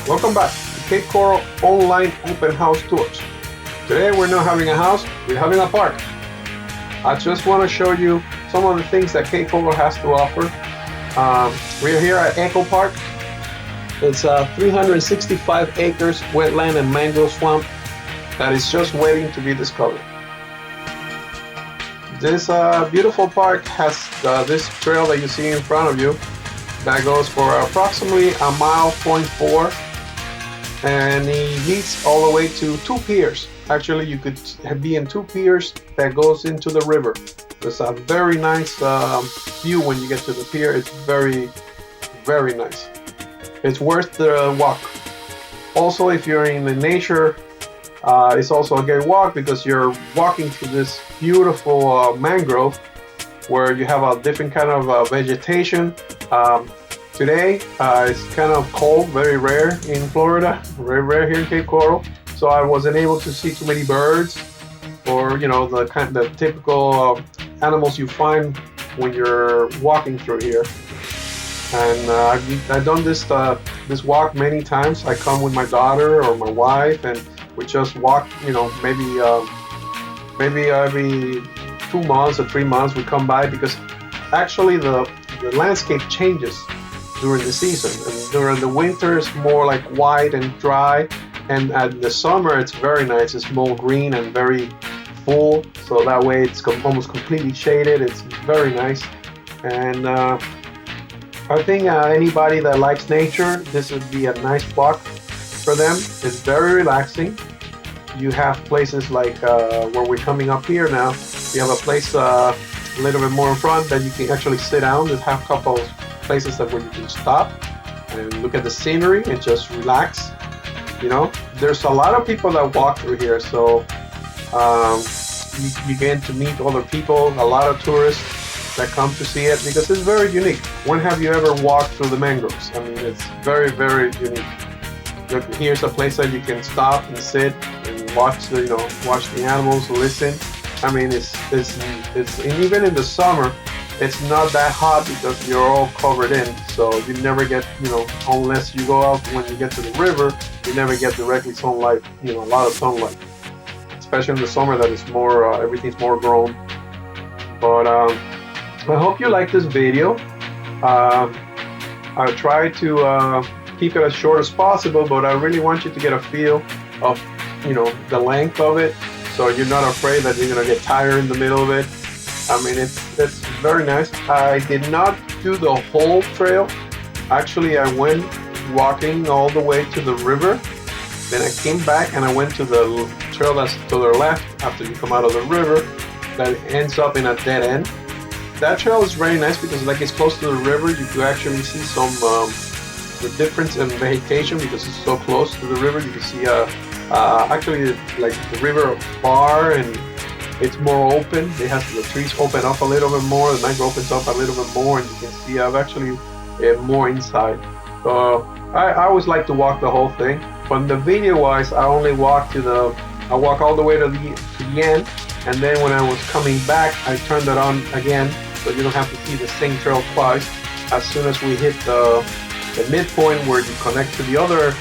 Welcome back to Cape Coral Online Open House Tours. Today we're not having a house, we're having a park. I just want to show you some of the things that Cape Coral has to offer. We're here at Echo Park. It's a 365 acres wetland and mangrove swamp that is just waiting to be discovered. This beautiful park has this trail that you see in front of you that goes for approximately a mile, 0.4, and it leads all the way to two piers. Actually, you could be in two piers that goes into the river. It's a very nice view when you get to the pier. It's very, very nice. It's worth the walk. Also, if you're in the nature, it's also a great walk because you're walking through this beautiful mangrove where you have a different kind of vegetation. Today it's kind of cold, very rare in Florida, very rare here in Cape Coral. So I wasn't able to see too many birds, or the typical animals you find when you're walking through here. And I've done this walk many times. I come with my daughter or my wife, and we just walk. Maybe every 2 months or 3 months we come by, because actually the landscape changes during the season. And during the winter it's more like white and dry, and in the summer it's very nice. It's more green and very full, so that way it's almost completely shaded. It's very nice. And I think anybody that likes nature, this would be a nice walk for them. It's very relaxing. You have places like where we're coming up here now. You have a place a little bit more in front that you can actually sit down. There's a couple of places that where you can stop and look at the scenery and just relax. There's a lot of people that walk through here, so you get to meet other people, a lot of tourists that come to see it because it's very unique. When have you ever walked through the mangroves? I mean, it's very, very unique. Here's a place that you can stop and sit and watch the animals, listen. I mean, it's and even in the summer, it's not that hot because you're all covered in. So you never get, unless you go out when you get to the river, you never get directly sunlight, a lot of sunlight. Especially in the summer that is more, everything's more grown. But I hope you like this video. I'll try to keep it as short as possible, but I really want you to get a feel of, the length of it, so you're not afraid that you're gonna get tired in the middle of it. I mean, it's very nice. I did not do the whole trail. Actually, I went walking all the way to the river. Then I came back and I went to the trail that's to the left after you come out of the river, that ends up in a dead end. That trail is very nice because it's close to the river. You can actually see some the difference in vegetation because it's so close to the river. You can see actually like the river bar, and it's more open. It has the trees open up a little bit more. The mangrove opens up a little bit more, and you can see I've actually more inside. So I always like to walk the whole thing. But the video wise, I only walk I walk all the way to the end, and then when I was coming back, I turned it on again, so you don't have to see the same trail twice. As soon as we hit the midpoint where you connect to the other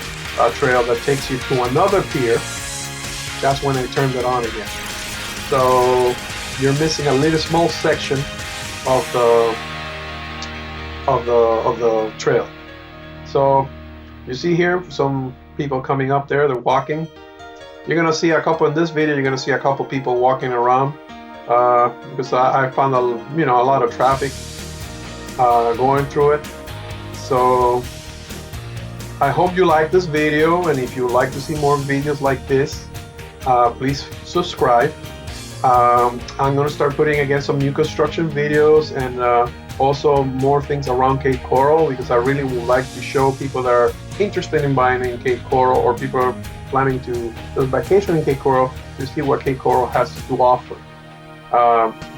trail that takes you to another pier, that's when I turned it on again. So you're missing a little small section of the trail. So you see here some people coming up there. They're walking. You're gonna see a couple in this video. You're gonna see a couple people walking around because I found a lot of traffic going through it. So I hope you like this video, and if you would like to see more videos like this, please subscribe. I'm going to start putting again some new construction videos, and also more things around Cape Coral, because I really would like to show people that are interested in buying in Cape Coral, or people are planning to vacation in Cape Coral, to see what Cape Coral has to offer.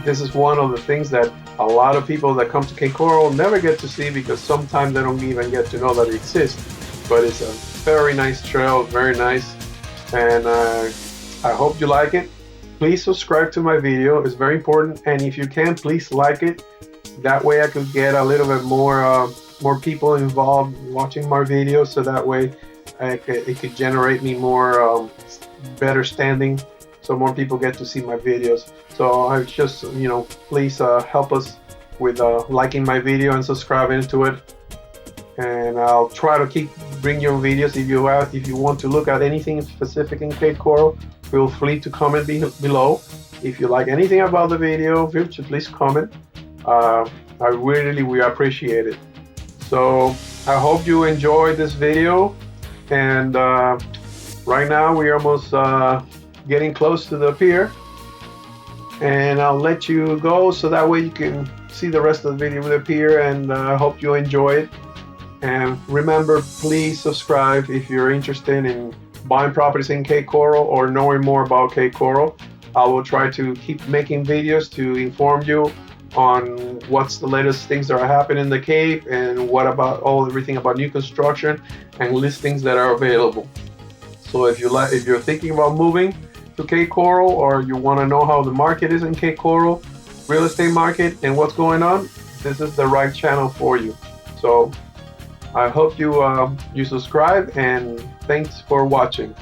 This is one of the things that a lot of people that come to Cape Coral never get to see, because sometimes they don't even get to know that it exists. But it's a very nice trail, very nice, and I hope you like it. Please subscribe to my video, it's very important, and if you can, please like it. That way I could get a little bit more people involved watching my videos, so that way it could generate me more better standing, so more people get to see my videos. So I just, please help us with liking my video and subscribing to it. And I'll try to keep bring you videos. If you want to look at anything specific in Cape Coral, feel free to comment below. If you like anything about the video, please comment. We appreciate it. So I hope you enjoyed this video, and right now we're almost getting close to the pier, and I'll let you go so that way you can see the rest of the video with the pier, and I hope you enjoy it. And remember, please subscribe if you're interested in buying properties in Cape Coral or knowing more about Cape Coral. I will try to keep making videos to inform you on what's the latest things that are happening in the Cape, and what about everything about new construction and listings that are available. So if you're thinking about moving to Cape Coral, or you want to know how the market is in Cape Coral, real estate market, and what's going on, this is the right channel for you. So I hope you subscribe, and thanks for watching.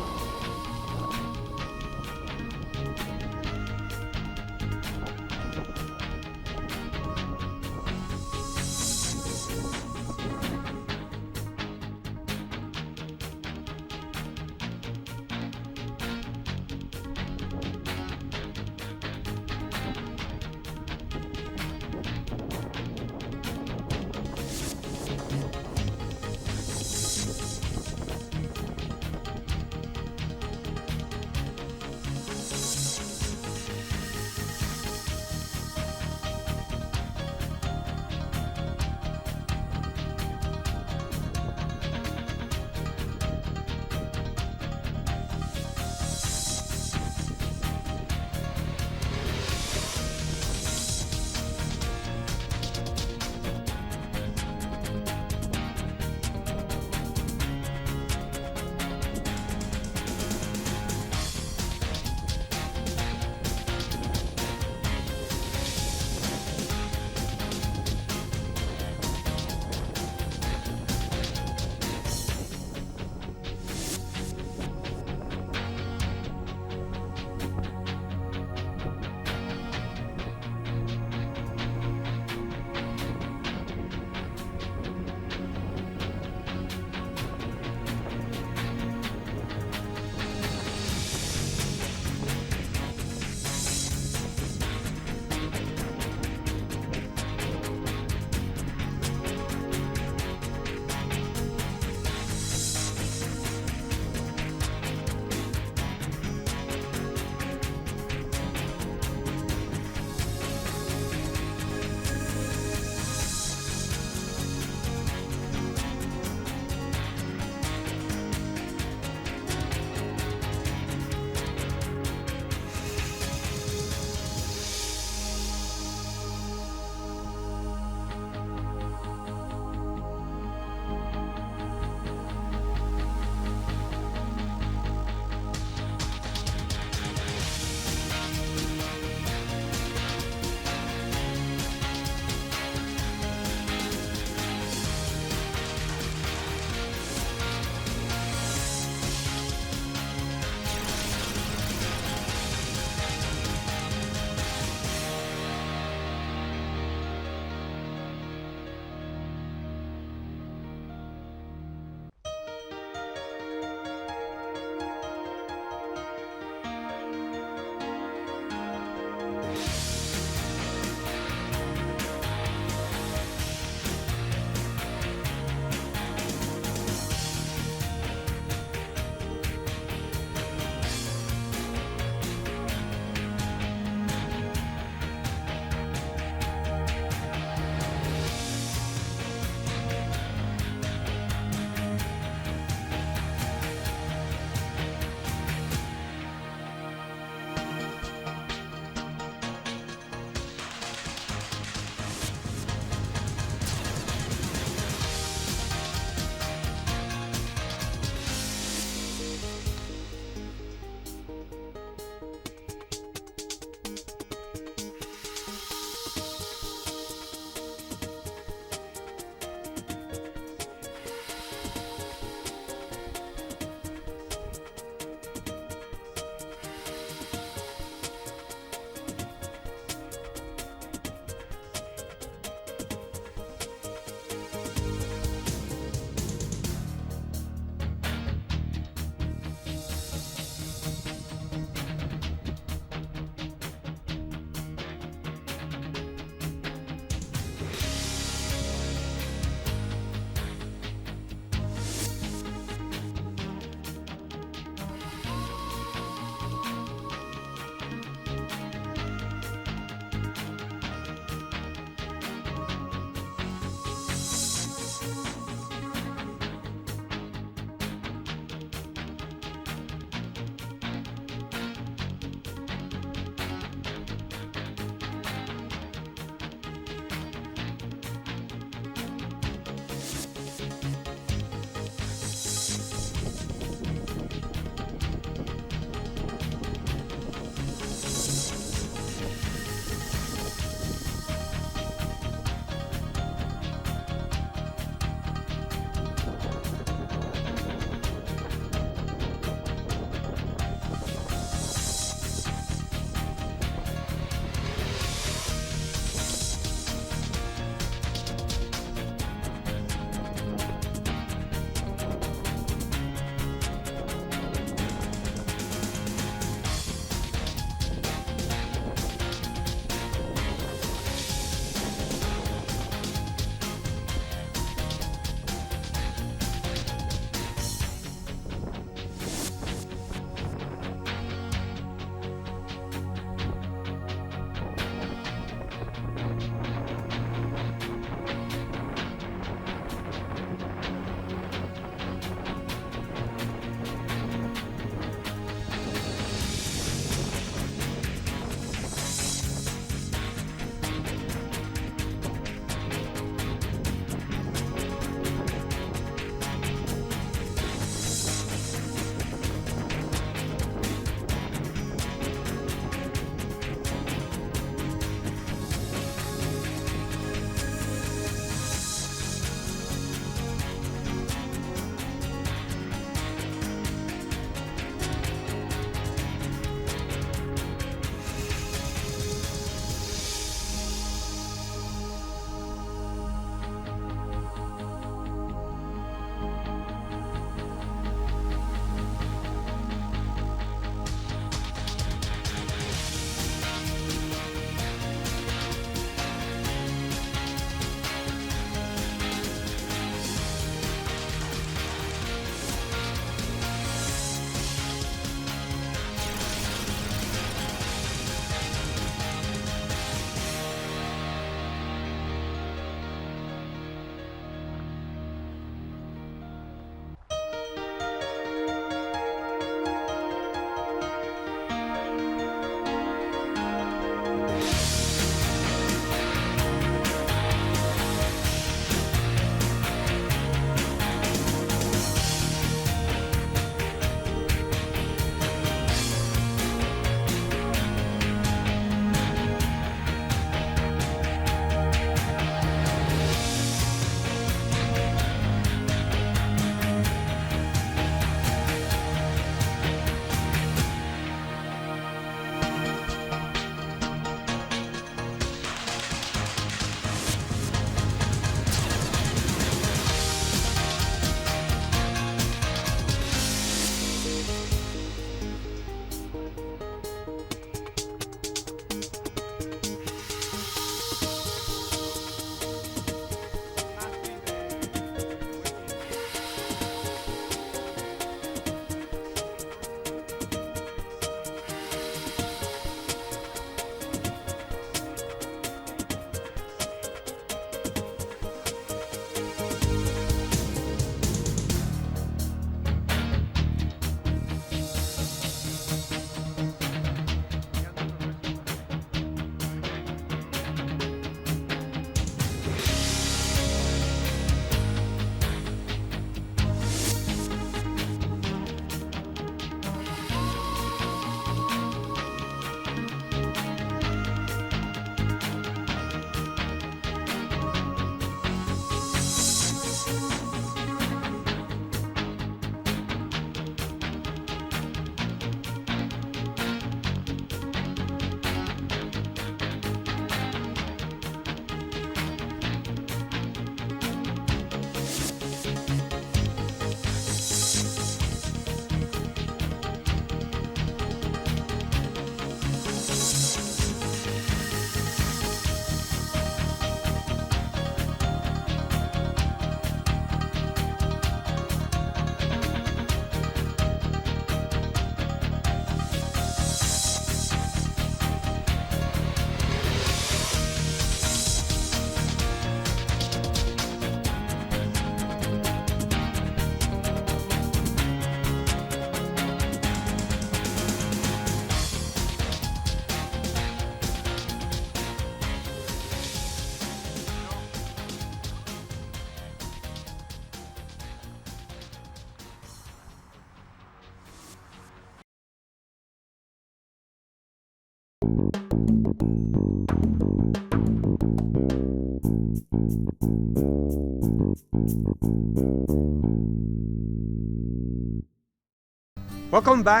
Welcome back